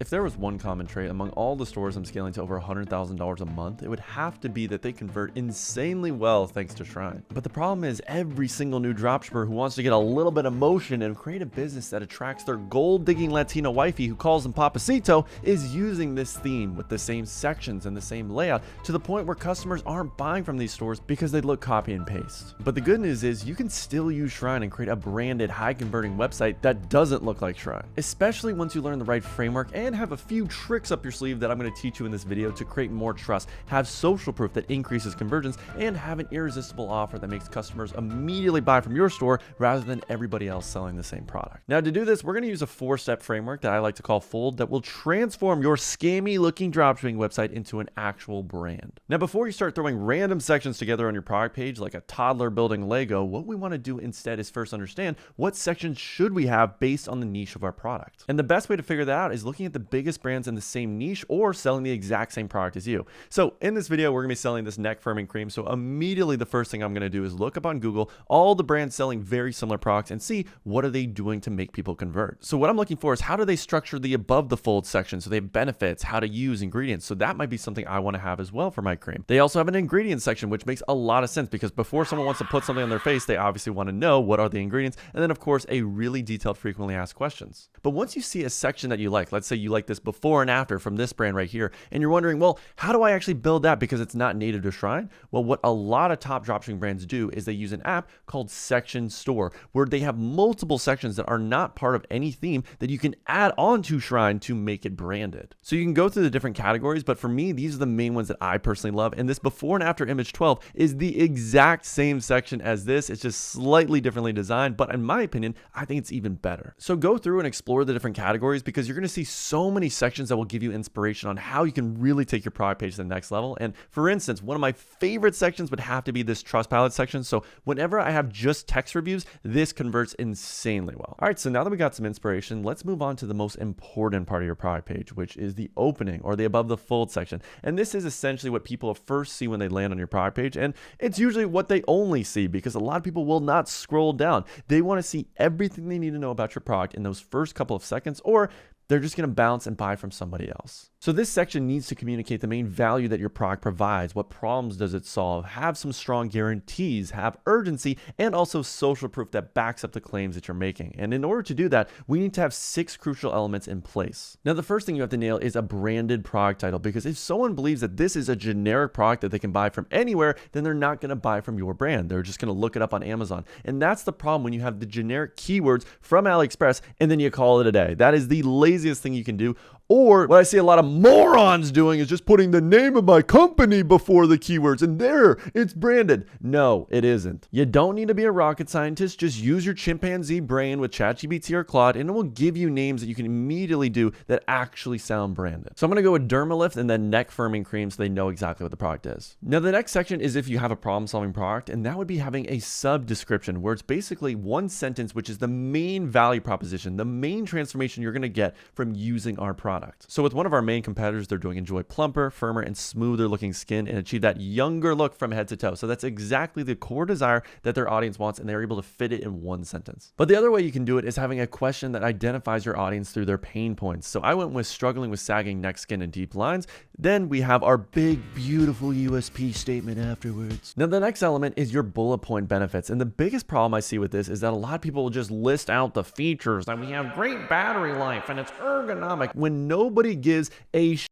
If there was one common trait among all the stores I'm scaling to over $100,000 a month, it would have to be that they convert insanely well thanks to Shrine. But the problem is every single new dropshipper who wants to get a little bit of motion and create a business that attracts their gold-digging Latino wifey who calls them Papacito is using this theme with the same sections and the same layout to the point where customers aren't buying from these stores because they look copy and paste. But the good news is you can still use Shrine and create a branded, high-converting website that doesn't look like Shrine, especially once you learn the right framework and have a few tricks up your sleeve that I'm going to teach you in this video to create more trust, have social proof that increases conversions, and have an irresistible offer that makes customers immediately buy from your store rather than everybody else selling the same product. Now, to do this, we're going to use a 4-step framework that I like to call Fold that will transform your scammy looking dropshipping website into an actual brand. Now, before you start throwing random sections together on your product page like a toddler building Lego, what we want to do instead is first understand what sections should we have based on the niche of our product. And the best way to figure that out is looking at the biggest brands in the same niche or selling the exact same product as you. So in this video, we're gonna be selling this neck firming cream. So immediately the first thing I'm gonna do is look up on Google all the brands selling very similar products and see what are they doing to make people convert. So what I'm looking for is how do they structure the above the fold section? So they have benefits, how to use, ingredients. So that might be something I wanna have as well for my cream. They also have an ingredients section, which makes a lot of sense because before someone wants to put something on their face, they obviously wanna know what are the ingredients. And then of course, a really detailed frequently asked questions. But once you see a section that you like, let's say you like this before and after from this brand right here, and you're wondering, well, how do I actually build that because it's not native to Shrine? Well, what a lot of top dropshipping brands do is they use an app called Section Store, where they have multiple sections that are not part of any theme that you can add on to Shrine to make it branded. So you can go through the different categories, but for me, these are the main ones that I personally love. And this before and after image 12 is the exact same section as this. It's just slightly differently designed, but in my opinion, I think it's even better. So go through and explore the different categories because you're going to see so many sections that will give you inspiration on how you can really take your product page to the next level. And for instance, one of my favorite sections would have to be this Trustpilot section. So whenever I have just text reviews, this converts insanely well. All right, so now that we got some inspiration, let's move on to the most important part of your product page, which is the opening or the above the fold section. And this is essentially what people first see when they land on your product page. And it's usually what they only see because a lot of people will not scroll down. They want to see everything they need to know about your product in those first couple of seconds, or they're just going to bounce and buy from somebody else. So this section needs to communicate the main value that your product provides. What problems does it solve? Have some strong guarantees, have urgency, and also social proof that backs up the claims that you're making. And in order to do that, we need to have 6 crucial elements in place. Now, the first thing you have to nail is a branded product title, because if someone believes that this is a generic product that they can buy from anywhere, then they're not going to buy from your brand. They're just going to look it up on Amazon. And that's the problem when you have the generic keywords from AliExpress and then you call it a day. That is the laziest thing you can do. Or what I see a lot of morons doing is just putting the name of my company before the keywords and there it's branded. No, it isn't. You don't need to be a rocket scientist. Just use your chimpanzee brain with ChatGPT or Claude and it will give you names that you can immediately do that actually sound branded. So I'm going to go with Dermalift and then neck firming cream so they know exactly what the product is. Now the next section is if you have a problem solving product, and that would be having a sub description where it's basically one sentence, which is the main value proposition, the main transformation you're going to get from using our product. So with one of our main competitors, they're doing enjoy plumper, firmer, and smoother looking skin and achieve that younger look from head to toe. So that's exactly the core desire that their audience wants, and they're able to fit it in one sentence. But the other way you can do it is having a question that identifies your audience through their pain points. So I went with struggling with sagging neck skin and deep lines. Then we have our big, beautiful USP statement afterwards. Now the next element is your bullet point benefits. And the biggest problem I see with this is that a lot of people will just list out the features that we have great battery life and it's ergonomic when nobody gives a shit.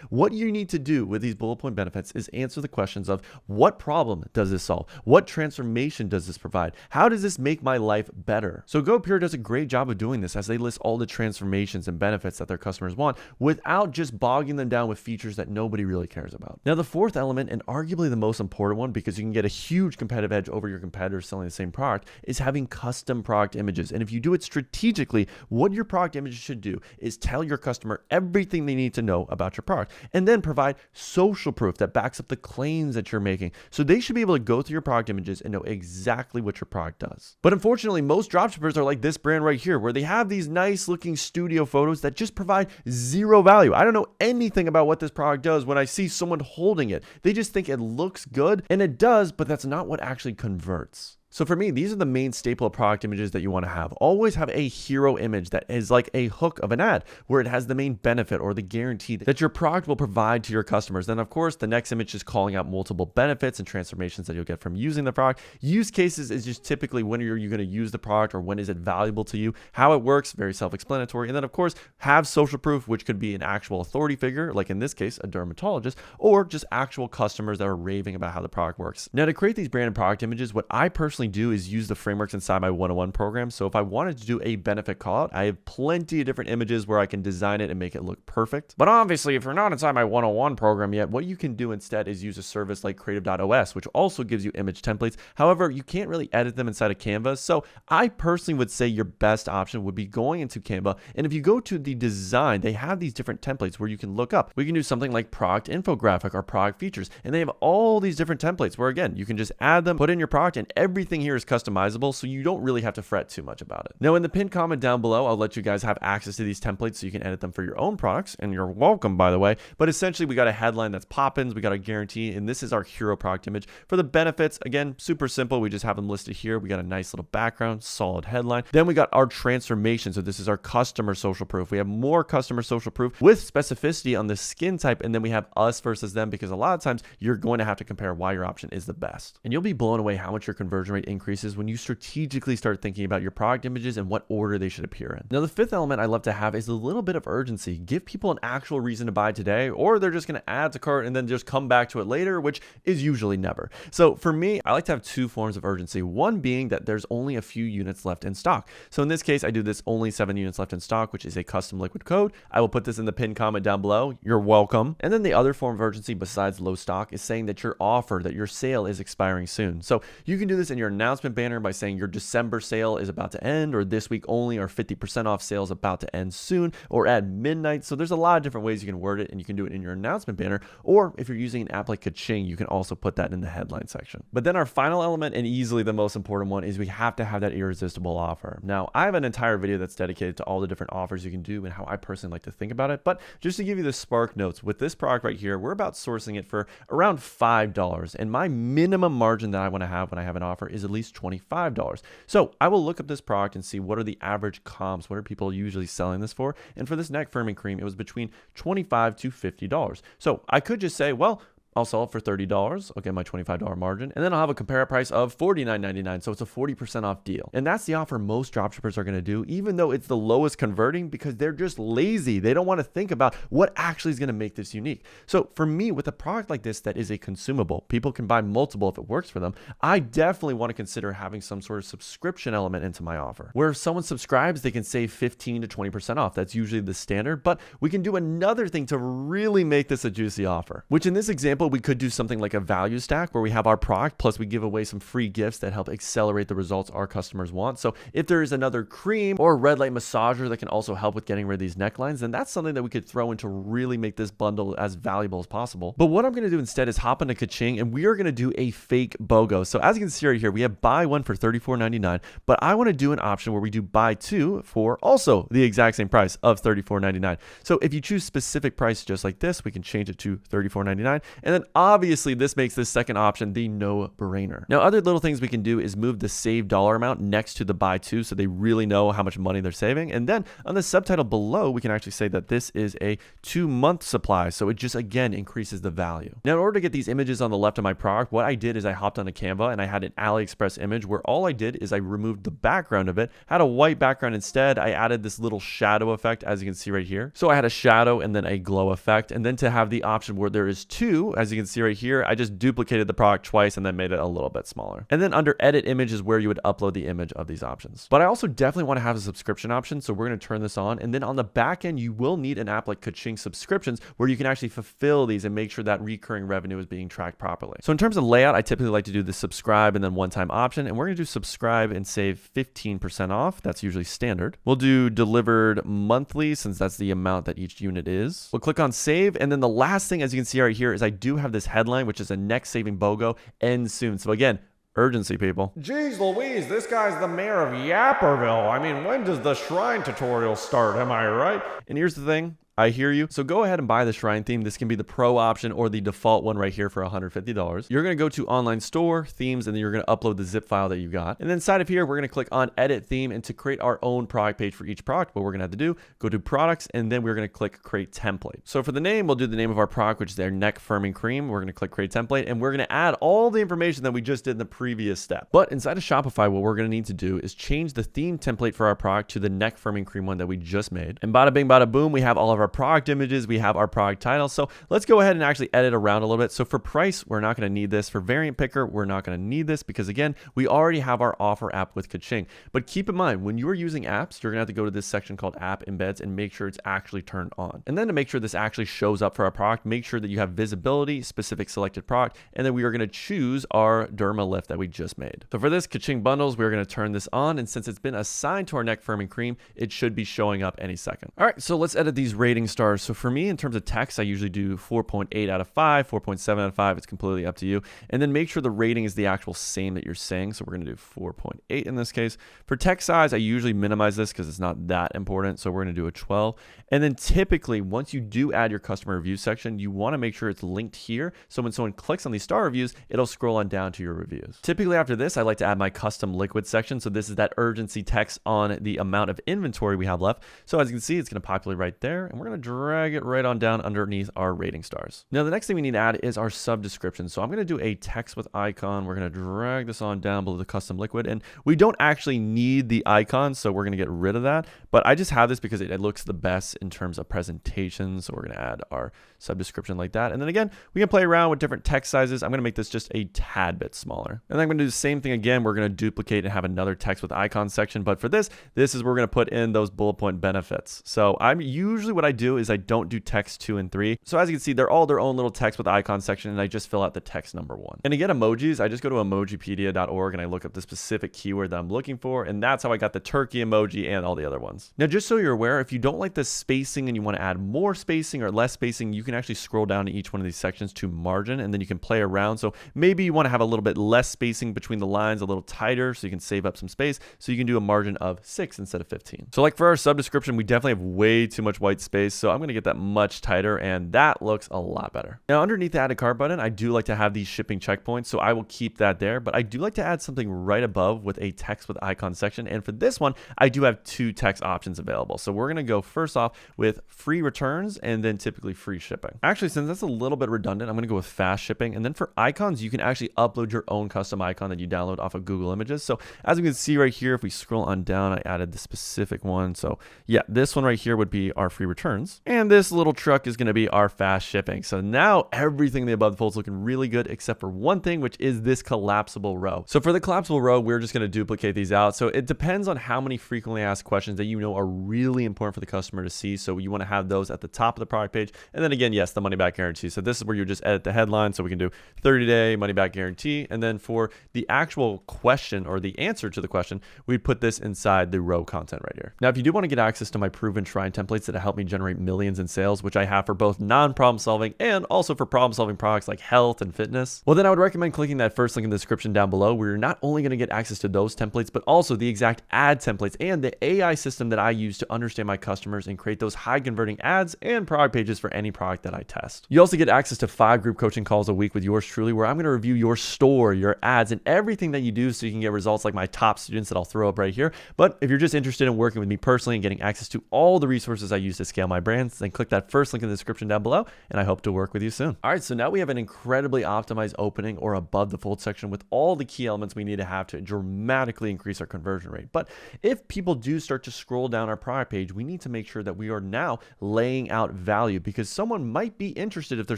What you need to do with these bullet point benefits is answer the questions of what problem does this solve? What transformation does this provide? How does this make my life better? So GoPure does a great job of doing this as they list all the transformations and benefits that their customers want without just bogging them down with features that nobody really cares about. Now, the fourth element, and arguably the most important one because you can get a huge competitive edge over your competitors selling the same product, is having custom product images. And if you do it strategically, what your product images should do is tell your customer everything they need to know about your product, and then provide social proof that backs up the claims that you're making. So they should be able to go through your product images and know exactly what your product does. But unfortunately, most dropshippers are like this brand right here, where they have these nice looking studio photos that just provide zero value. I don't know anything about what this product does when I see someone holding it. They just think it looks good, and it does, but that's not what actually converts. So for me, these are the main staple of product images that you want to have. Always have a hero image that is like a hook of an ad where it has the main benefit or the guarantee that your product will provide to your customers. Then of course, the next image is calling out multiple benefits and transformations that you'll get from using the product. Use cases is just typically when are you going to use the product or when is it valuable to you. How it works, very self-explanatory. And then of course, have social proof, which could be an actual authority figure, like in this case, a dermatologist, or just actual customers that are raving about how the product works. Now to create these branded product images, what I personally do is use the frameworks inside my 101 program. So if I wanted to do a benefit call out, I have plenty of different images where I can design it and make it look perfect. But obviously, if you're not inside my 101 program yet, what you can do instead is use a service like creative.os, which also gives you image templates. However, you can't really edit them inside of Canva. So I personally would say your best option would be going into Canva. And if you go to the design, they have these different templates where you can look up. We can do something like product infographic or product features. And they have all these different templates where again, you can just add them, put in your product, and everything here is customizable, so you don't really have to fret too much about it. Now in the pinned comment down below, I'll let you guys have access to these templates so you can edit them for your own products, and you're welcome, by the way. But essentially, we got a headline that's poppins, we got a guarantee, and this is our hero product image. For the benefits, again, super simple. We just have them listed here. We got a nice little background, solid headline. Then we got our transformation. So this is our customer social proof. We have more customer social proof with specificity on the skin type, and then we have us versus them, because a lot of times you're going to have to compare why your option is the best. And you'll be blown away how much your conversion rate increases when you strategically start thinking about your product images and what order they should appear in. Now, the fifth element I love to have is a little bit of urgency. Give people an actual reason to buy today, or they're just going to add to cart and then just come back to it later, which is usually never. So for me, I like to have two forms of urgency. One being that there's only a few units left in stock. So in this case, I do this only 7 units left in stock, which is a custom liquid code. I will put this in the pinned comment down below. You're welcome. And then the other form of urgency besides low stock is saying that your offer, that your sale is expiring soon. So you can do this in your announcement banner by saying your December sale is about to end, or this week only, or 50% off sale is about to end soon, or at midnight. So there's a lot of different ways you can word it, and you can do it in your announcement banner, or if you're using an app like Kaching, you can also put that in the headline section. But then our final element, and easily the most important one, is we have to have that irresistible offer. Now, I have an entire video that's dedicated to all the different offers you can do and how I personally like to think about it. But just to give you the spark notes, with this product right here, we're about sourcing it for around $5. And my minimum margin that I want to have when I have an offer is at least $25. So I will look up this product and see what are the average comps, what are people usually selling this for. And for this neck firming cream, it was between $25 to $50. So I could just say, well, I'll sell it for $30. I'll get my $25 margin, and then I'll have a compare price of $49.99. So it's a 40% off deal. And that's the offer most dropshippers are going to do, even though it's the lowest converting, because they're just lazy. They don't want to think about what actually is going to make this unique. So for me, with a product like this that is a consumable, people can buy multiple if it works for them. I definitely want to consider having some sort of subscription element into my offer, where if someone subscribes, they can save 15 to 20% off. That's usually the standard, but we can do another thing to really make this a juicy offer, which in this example, we could do something like a value stack where we have our product plus we give away some free gifts that help accelerate the results our customers want. So if there is another cream or a red light massager that can also help with getting rid of these necklines, then that's something that we could throw in to really make this bundle as valuable as possible. But what I'm going to do instead is hop into Kaching, and we are going to do a fake BOGO. So as you can see right here, we have buy one for $34.99, but I want to do an option where we do buy two for also the exact same price of $34.99. So if you choose specific price just like this, we can change it to $34.99, and then obviously this makes this second option the no-brainer. Now, other little things we can do is move the save dollar amount next to the buy two so they really know how much money they're saving. And then on the subtitle below, we can actually say that this is a 2-month supply. So it just, again, increases the value. Now, in order to get these images on the left of my product, what I did is I hopped onto Canva and I had an AliExpress image where all I did is I removed the background of it, had a white background instead. I added this little shadow effect, as you can see right here. So I had a shadow and then a glow effect. And then to have the option where there is two, as you can see right here, I just duplicated the product twice and then made it a little bit smaller. And then under edit image is where you would upload the image of these options. But I also definitely want to have a subscription option. So we're going to turn this on. And then on the back end, you will need an app like Kaching subscriptions where you can actually fulfill these and make sure that recurring revenue is being tracked properly. So in terms of layout, I typically like to do the subscribe and then one-time option. And we're going to do subscribe and save 15% off. That's usually standard. We'll do delivered monthly since that's the amount that each unit is. We'll click on save. And then the last thing, as you can see right here, is I do have this headline, which is a next saving BOGO, ends soon. So again, urgency, people. Jeez Louise, this guy's the mayor of Yapperville. I mean, when does the shrine tutorial start? Am I right? And here's the thing. I hear you. So go ahead and buy the Shrine theme. This can be the pro option or the default one right here for $150. You're going to go to online store, themes, and then you're going to upload the zip file that you got. And then inside of here, we're going to click on edit theme, and to create our own product page for each product, what we're going to have to do, go to products, and then we're going to click create template. So for the name, we'll do the name of our product, which is their neck firming cream. We're going to click create template, and we're going to add all the information that we just did in the previous step. But inside of Shopify, what we're going to need to do is change the theme template for our product to the neck firming cream one that we just made. And bada bing, bada boom, we have all of our product images, we have our product title. So let's go ahead and actually edit around a little bit. So for price, we're not going to need this. For variant picker, we're not going to need this because again, we already have our offer app with Kaching. But keep in mind, when you are using apps, you're going to have to go to this section called app embeds and make sure it's actually turned on. And then to make sure this actually shows up for our product, make sure that you have visibility, specific selected product, and then we are going to choose our Derma Lift that we just made. So for this Kaching bundles, we're going to turn this on, and since it's been assigned to our neck firming cream, it should be showing up any second. All right, so let's edit these rating stars. So for me, in terms of text, I usually do 4.8 out of 5, 4.7 out of 5. It's completely up to you. And then make sure the rating is the actual same that you're saying. So we're going to do 4.8 in this case. For text size, I usually minimize this because it's not that important. So we're going to do a 12. And then typically, once you do add your customer review section, you want to make sure it's linked here. So when someone clicks on these star reviews, it'll scroll on down to your reviews. Typically after this, I like to add my custom liquid section. So this is that urgency text on the amount of inventory we have left. So as you can see, it's going to populate right there, and we're going to drag it right on down underneath our rating stars. Now, the next thing we need to add is our sub description. So I'm going to do a text with icon. We're going to drag this on down below the custom liquid, and we don't actually need the icon, so we're going to get rid of that. But I just have this because it looks the best in terms of presentation. So we're going to add our sub description like that. And then again, we can play around with different text sizes. I'm going to make this just a tad bit smaller. And then I'm going to do the same thing again. We're going to duplicate and have another text with icon section. But for this is where we're going to put in those bullet point benefits. So usually what I do is I don't do text 2 and 3. So as you can see, they're all their own little text with icon section, and I just fill out the text number 1. And to get emojis, I just go to emojipedia.org and I look up the specific keyword that I'm looking for. And that's how I got the turkey emoji and all the other ones. Now, just so you're aware, if you don't like the spacing and you want to add more spacing or less spacing, you can actually scroll down to each one of these sections to margin, and then you can play around. So maybe you want to have a little bit less spacing between the lines, a little tighter, so you can save up some space. So you can do a margin of 6 instead of 15. So like for our sub description, we definitely have way too much white space. So I'm going to get that much tighter, and that looks a lot better. Now, underneath the add to cart button, I do like to have these shipping checkpoints. So I will keep that there, but I do like to add something right above with a text with icon section. And for this one, I do have 2 text options available. So we're going to go first off with free returns and then typically free shipping. Actually, since that's a little bit redundant, I'm going to go with fast shipping. And then for icons, you can actually upload your own custom icon that you download off of Google Images. So as you can see right here, if we scroll on down, I added the specific one. So yeah, this one right here would be our free returns. And this little truck is going to be our fast shipping. So now everything in the above fold is looking really good, except for one thing, which is this collapsible row. So for the collapsible row, we're just going to duplicate these out. So it depends on how many frequently asked questions that you know are really important for the customer to see. So you want to have those at the top of the product page. And then again, yes, the money back guarantee. So this is where you just edit the headline. So we can do 30-day money back guarantee. And then for the actual question or the answer to the question, we put this inside the row content right here. Now, if you do want to get access to my proven Shrine templates that help me generate millions in sales, which I have for both non-problem solving and also for problem solving products like health and fitness, well, then I would recommend clicking that first link in the description down below, where you're not only going to get access to those templates, but also the exact ad templates and the AI system that I use to understand my customers and create those high converting ads and product pages for any product that I test. You also get access to 5 group coaching calls a week with yours truly, where I'm going to review your store, your ads, and everything that you do so you can get results like my top students that I'll throw up right here. But if you're just interested in working with me personally and getting access to all the resources I use to scale my brands, then click that first link in the description down below, and I hope to work with you soon. All right, so now we have an incredibly optimized opening or above the fold section with all the key elements we need to have to dramatically increase our conversion rate. But if people do start to scroll down our product page, we need to make sure that we are now laying out value, because someone might be interested if they're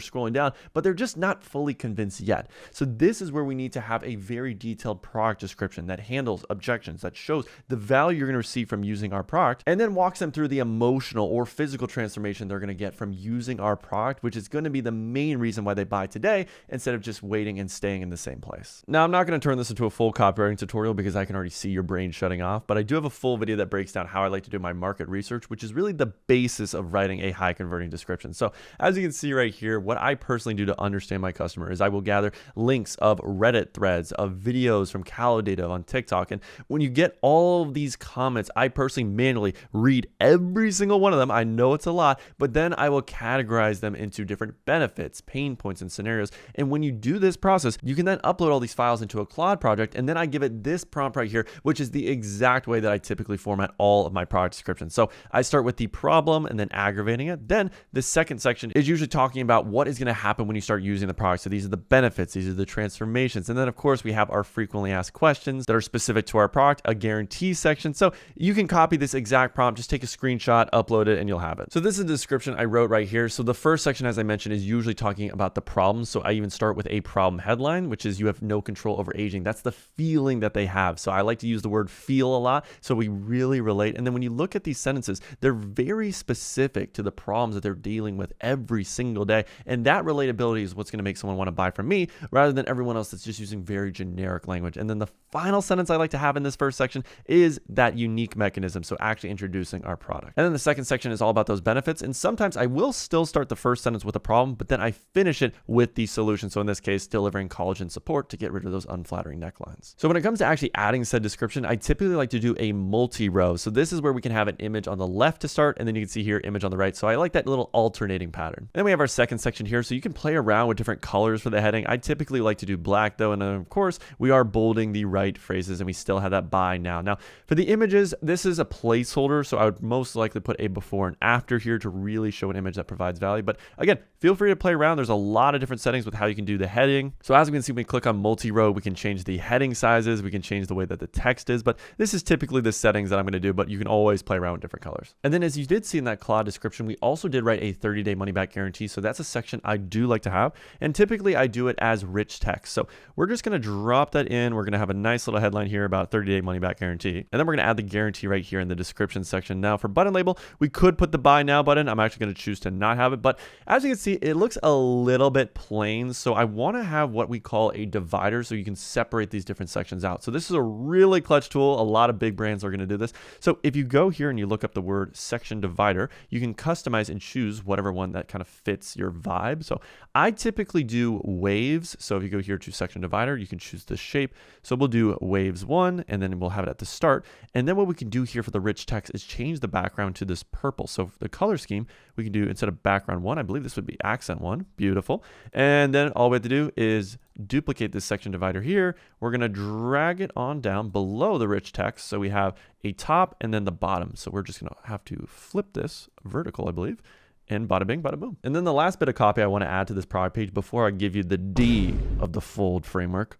scrolling down, but they're just not fully convinced yet. So this is where we need to have a very detailed product description that handles objections, that shows the value you're going to receive from using our product, and then walks them through the emotional or physical transformation they're going to get from using our product, which is going to be the main reason why they buy today instead of just waiting and staying in the same place. Now, I'm not going to turn this into a full copywriting tutorial because I can already see your brain shutting off, but I do have a full video that breaks down how I like to do my market research, which is really the basis of writing a high converting description. So as you can see right here, what I personally do to understand my customer is I will gather links of Reddit threads, of videos from Calidata on TikTok. And when you get all of these comments, I personally manually read every single one of them. I know know it's a lot, but then I will categorize them into different benefits, pain points, and scenarios. And when you do this process, you can then upload all these files into a Claude project, and then I give it this prompt right here, which is the exact way that I typically format all of my product descriptions. So I start with the problem and then aggravating it. Then the second section is usually talking about what is going to happen when you start using the product. So these are the benefits, these are the transformations. And then of course we have our frequently asked questions that are specific to our product, a guarantee section. So you can copy this exact prompt, just take a screenshot, upload it, and you'll have it. So this is the description I wrote right here. So the first section, as I mentioned, is usually talking about the problem. So I even start with a problem headline, which is you have no control over aging. That's the feeling that they have. So I like to use the word feel a lot, so we really relate. And then when you look at these sentences, they're very specific to the problems that they're dealing with every single day. And that relatability is what's going to make someone want to buy from me rather than everyone else that's just using very generic language. And then the final sentence I like to have in this first section is that unique mechanism. So actually introducing our product. And then the second section is all about those benefits. And sometimes I will still start the first sentence with a problem, but then I finish it with the solution. So in this case, delivering collagen support to get rid of those unflattering necklines. So when it comes to actually adding said description, I typically like to do a multi-row. So this is where we can have an image on the left to start, and then you can see here image on the right. So I like that little alternating pattern. And then we have our second section here. So you can play around with different colors for the heading. I typically like to do black though. And then of course we are bolding the right phrases, and we still have that buy now. Now for the images, this is a placeholder. So I would most likely put a before and after here to really show an image that provides value. But again, feel free to play around. There's a lot of different settings with how you can do the heading. So as we can see, when we click on multi-row, we can change the heading sizes. We can change the way that the text is, but this is typically the settings that I'm going to do, but you can always play around with different colors. And then as you did see in that Claude description, we also did write a 30-day money-back guarantee. So that's a section I do like to have. And typically I do it as rich text. So we're just going to drop that in. We're going to have a nice little headline here about 30-day money-back guarantee. And then we're going to add the guarantee right here in the description section. Now for button label, we could put the buy now button. I'm actually going to choose to not have it, but as you can see, it looks a little bit plain. So I want to have what we call a divider so you can separate these different sections out. So this is a really clutch tool. A lot of big brands are going to do this. So if you go here and you look up the word section divider, you can customize and choose whatever one that kind of fits your vibe. So I typically do waves. So if you go here to section divider, you can choose the shape. So we'll do waves 1, and then we'll have it at the start. And then what we can do here for the rich text is change the background to this purple. So for the color scheme, we can do, instead of background 1, I believe this would be accent 1. Beautiful. And then all we have to do is duplicate this section divider here. We're going to drag it on down below the rich text. So we have a top and then the bottom. So we're just going to have to flip this vertical, I believe. And bada bing, bada boom. And then the last bit of copy I want to add to this product page before I give you the D of the fold framework,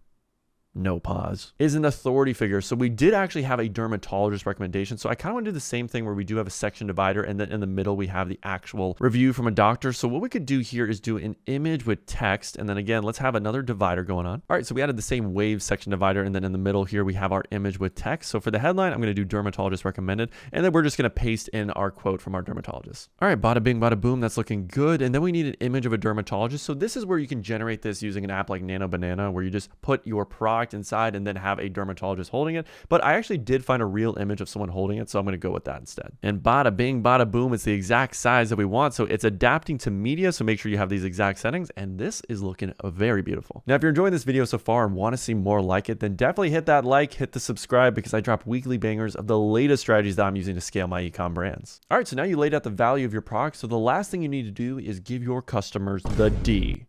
no pause, is an authority figure. So we did actually have a dermatologist recommendation. So I kind of want to do the same thing where we do have a section divider, and then in the middle we have the actual review from a doctor. So what we could do here is do an image with text, and then again, let's have another divider going on. All right, so we added the same wave section divider, and then in the middle here we have our image with text. So for the headline, I'm going to do dermatologist recommended, and then we're just going to paste in our quote from our dermatologist. All right, bada bing, bada boom, that's looking good. And then we need an image of a dermatologist. So this is where you can generate this using an app like Nano Banana, where you just put your product inside and then have a dermatologist holding it. But I actually did find a real image of someone holding it, so I'm going to go with that instead. And bada bing, bada boom, it's the exact size that we want. So it's adapting to media, so make sure you have these exact settings, and this is looking very beautiful. Now, if you're enjoying this video so far and want to see more like it, then definitely hit that like, hit the subscribe, because I drop weekly bangers of the latest strategies that I'm using to scale my e-com brands. All right, so now you laid out the value of your product. So the last thing you need to do is give your customers the D.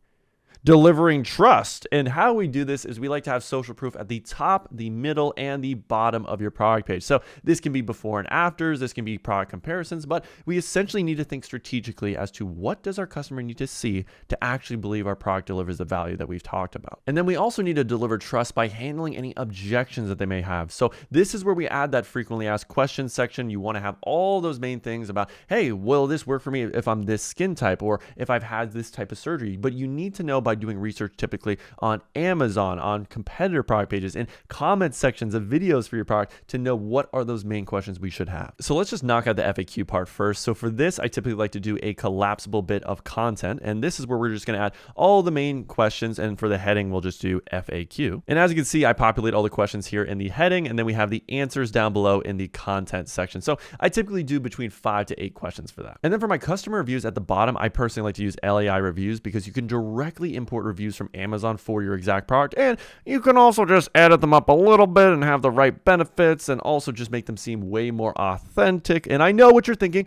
Delivering trust. And how we do this is we like to have social proof at the top, the middle, and the bottom of your product page. So this can be before and afters, this can be product comparisons, but we essentially need to think strategically as to what does our customer need to see to actually believe our product delivers the value that we've talked about. And then we also need to deliver trust by handling any objections that they may have. So this is where we add that frequently asked questions section. You want to have all those main things about, hey, will this work for me if I'm this skin type, or if I've had this type of surgery? But you need to know by doing research typically on Amazon, on competitor product pages, in comment sections of videos for your product to know what are those main questions we should have. So let's just knock out the FAQ part first. So for this, I typically like to do a collapsible bit of content, and this is where we're just going to add all the main questions, and for the heading, we'll just do FAQ. And as you can see, I populate all the questions here in the heading, and then we have the answers down below in the content section. So I typically do between 5 to 8 questions for that. And then for my customer reviews at the bottom, I personally like to use LAI reviews because you can directly import reviews from Amazon for your exact product, and you can also just edit them up a little bit and have the right benefits, and also just make them seem way more authentic. And I know what you're thinking,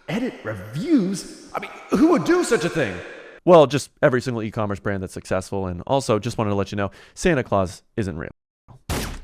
Edit reviews? I mean, who would do such a thing? Well, just every single e-commerce brand that's successful. And also just wanted to let you know, Santa Claus isn't real.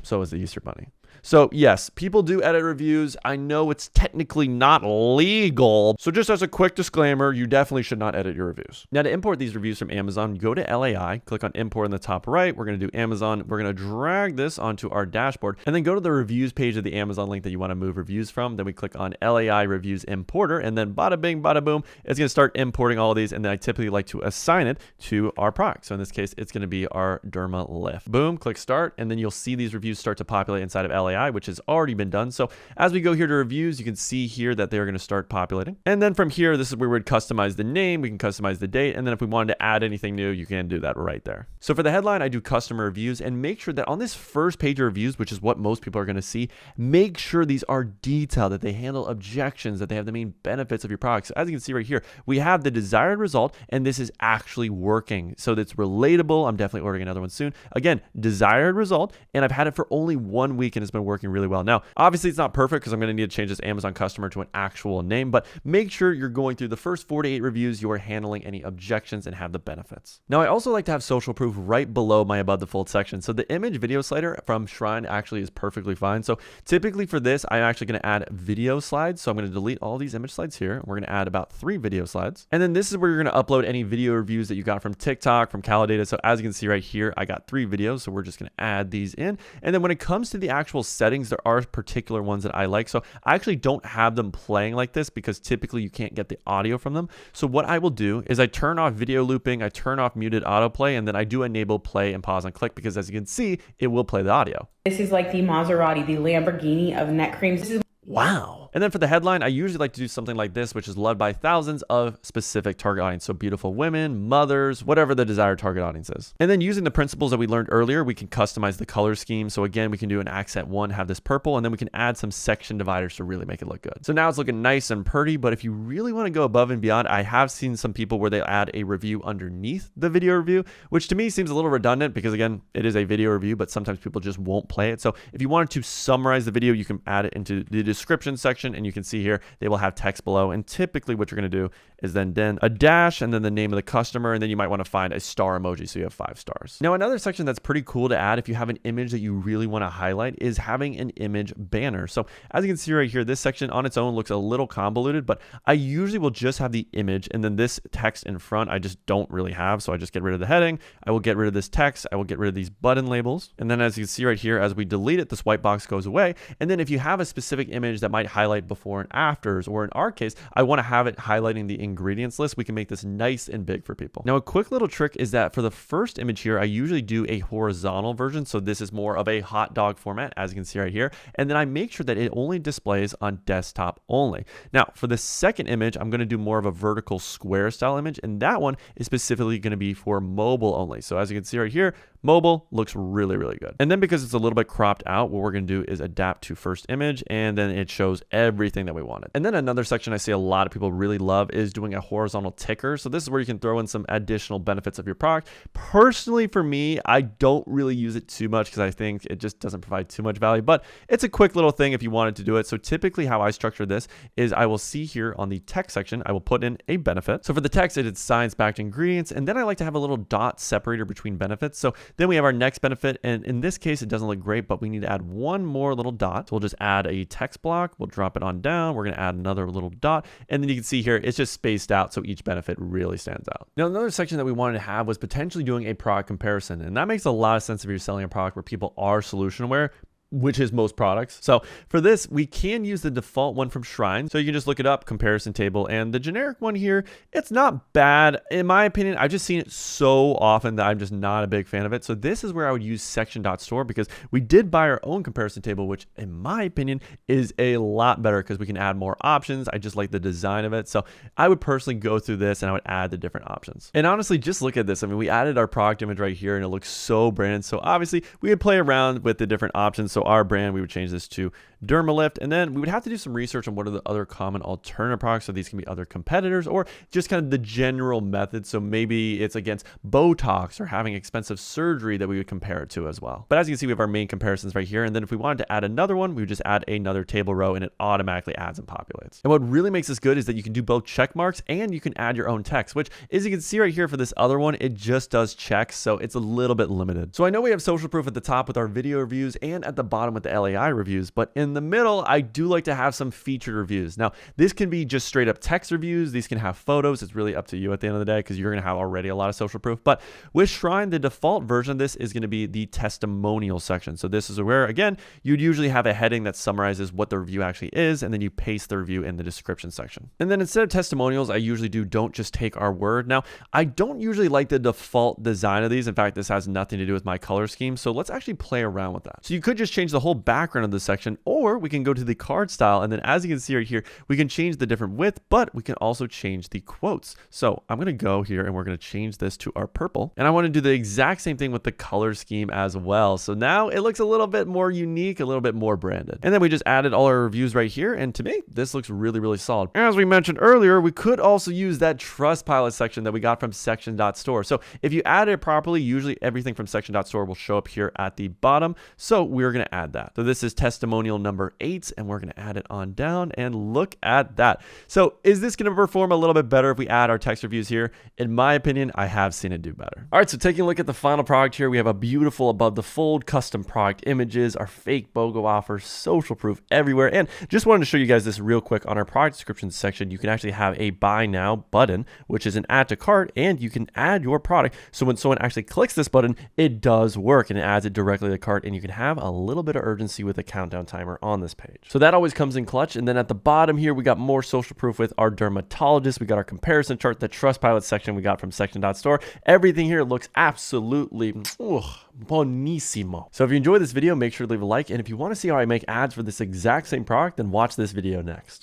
So is the Easter Bunny. So yes, people do edit reviews. I know it's technically not legal. So just as a quick disclaimer, you definitely should not edit your reviews. Now to import these reviews from Amazon, go to LAI, click on import in the top right. We're going to do Amazon. We're going to drag this onto our dashboard and then go to the reviews page of the Amazon link that you want to move reviews from. Then we click on LAI reviews importer and then bada bing, bada boom, it's going to start importing all of these. And then I typically like to assign it to our product. So in this case, it's going to be our Derma Lift. Boom, click start. And then you'll see these reviews start to populate inside of LAI, which has already been done. So as we go here to reviews, you can see here that they're going to start populating. And then from here, this is where we would customize the name. We can customize the date. And then if we wanted to add anything new, you can do that right there. So for the headline, I do customer reviews and make sure that on this first page of reviews, which is what most people are going to see, make sure these are detailed, that they handle objections, that they have the main benefits of your product. So as you can see right here, we have the desired result and this is actually working. So that's relatable. I'm definitely ordering another one soon. Again, desired result. And I've had it for only 1 week and it's been working really well. Now, obviously it's not perfect because I'm going to need to change this Amazon customer to an actual name, but make sure you're going through the first 4 to 8 reviews, you are handling any objections and have the benefits. Now, I also like to have social proof right below my above the fold section. So the image video slider from Shrine actually is perfectly fine. So typically for this, I'm actually going to add video slides. So I'm going to delete all these image slides here. We're going to add about 3 video slides. And then this is where you're going to upload any video reviews that you got from TikTok, from Calidata. So as you can see right here, I got 3 videos. So we're just going to add these in. And then when it comes to the actual settings, there are particular ones that I like. So I actually don't have them playing like this because typically you can't get the audio from them. So what I will do is I turn off video looping, I turn off muted autoplay, and then I do enable play and pause and click because as you can see, it will play the audio. This is like the Maserati, the Lamborghini of neck creams. This is wow. And then for the headline, I usually like to do something like this, which is loved by thousands of specific target audience. So beautiful women, mothers, whatever the desired target audience is. And then using the principles that we learned earlier, we can customize the color scheme. So again, we can do an accent 1, have this purple, and then we can add some section dividers to really make it look good. So now it's looking nice and pretty, but if you really want to go above and beyond, I have seen some people where they add a review underneath the video review, which to me seems a little redundant because again, it is a video review, but sometimes people just won't play it. So if you wanted to summarize the video, you can add it into the description section. And you can see here, they will have text below. And typically what you're going to do is then a dash and then the name of the customer. And then you might want to find a star emoji. So you have 5 stars. Now, another section that's pretty cool to add if you have an image that you really want to highlight is having an image banner. So as you can see right here, this section on its own looks a little convoluted, but I usually will just have the image and then this text in front, I just don't really have. So I just get rid of the heading. I will get rid of this text. I will get rid of these button labels. And then as you can see right here, as we delete it, this white box goes away. And then if you have a specific image that might highlight before and afters, or in our case, I want to have it highlighting the ingredients list, we can make this nice and big for people. Now, a quick little trick is that for the first image here, I usually do a horizontal version. So this is more of a hot dog format, as you can see right here. And then I make sure that it only displays on desktop only. Now, for the second image, I'm going to do more of a vertical square style image. And that one is specifically going to be for mobile only. So as you can see right here, mobile looks really, really good. And then because it's a little bit cropped out, what we're going to do is adapt to first image, and then it shows everything that we wanted. And then another section I see a lot of people really love is doing a horizontal ticker. So this is where you can throw in some additional benefits of your product. Personally, for me, I don't really use it too much because I think it just doesn't provide too much value, but it's a quick little thing if you wanted to do it. So typically how I structure this is I will see here on the text section, I will put in a benefit. So for the text, it's science-backed ingredients. And then I like to have a little dot separator between benefits. So then we have our next benefit. And in this case, it doesn't look great, but we need to add one more little dot. So we'll just add a text block. We'll drop it on down. We're going to add another little dot. And then you can see here, it's just spaced out. So each benefit really stands out. Now, another section that we wanted to have was potentially doing a product comparison. And that makes a lot of sense if you're selling a product where people are solution aware, which is most products. So for this, we can use the default one from Shrine. So you can just look it up, comparison table. And the generic one here, it's not bad. In my opinion, I've just seen it so often that I'm just not a big fan of it. So this is where I would use section.store because we did buy our own comparison table, which in my opinion is a lot better because we can add more options. I just like the design of it. So I would personally go through this and I would add the different options. And honestly, just look at this. I mean, we added our product image right here and it looks so branded. So obviously we would play around with the different options. So So our brand, we would change this to Dermalift, and then we would have to do some research on what are the other common alternative products. So these can be other competitors or just kind of the general method. So maybe it's against Botox or having expensive surgery that we would compare it to as well. But as you can see, we have our main comparisons right here. And then if we wanted to add another one, we would just add another table row and it automatically adds and populates. And what really makes this good is that you can do both check marks and you can add your own text, which as you can see right here for this other one, it just does checks. So it's a little bit limited. So I know we have social proof at the top with our video reviews and at the bottom with the LAI reviews, but in the middle, I do like to have some featured reviews. Now, this can be just straight up text reviews. These can have photos. It's really up to you at the end of the day because you're going to have already a lot of social proof. But with Shrine, the default version of this is going to be the testimonial section. So this is where, again, you'd usually have a heading that summarizes what the review actually is, and then you paste the review in the description section. And then instead of testimonials, I usually do don't just take our word. Now, I don't usually like the default design of these. In fact, this has nothing to do with my color scheme. So let's actually play around with that. So you could just change the whole background of this section, or we can go to the card style. And then as you can see right here, we can change the different width, but we can also change the quotes. So I'm going to go here and we're going to change this to our purple. And I want to do the exact same thing with the color scheme as well. So now it looks a little bit more unique, a little bit more branded. And then we just added all our reviews right here. And to me, this looks really, really solid. As we mentioned earlier, we could also use that Trustpilot section that we got from section.store. So if you add it properly, usually everything from section.store will show up here at the bottom. So we're going to add that. So this is testimonial number 8, and we're going to add it on down, and look at that. So is this going to perform a little bit better if we add our text reviews here? In my opinion, I have seen it do better. All right, so taking a look at the final product here, we have a beautiful above the fold custom product images, our fake BOGO offers, social proof everywhere. And just wanted to show you guys this real quick. On our product description section, you can actually have a buy now button, which is an add to cart, and you can add your product. So when someone actually clicks this button, it does work and it adds it directly to the cart, and you can have a little bit of urgency with a countdown timer on this page. So that always comes in clutch. And then at the bottom here, we got more social proof with our dermatologist. We got our comparison chart, the Trustpilot section we got from section.store. Everything here looks absolutely bonissimo. So if you enjoyed this video, make sure to leave a like. And if you want to see how I make ads for this exact same product, then watch this video next.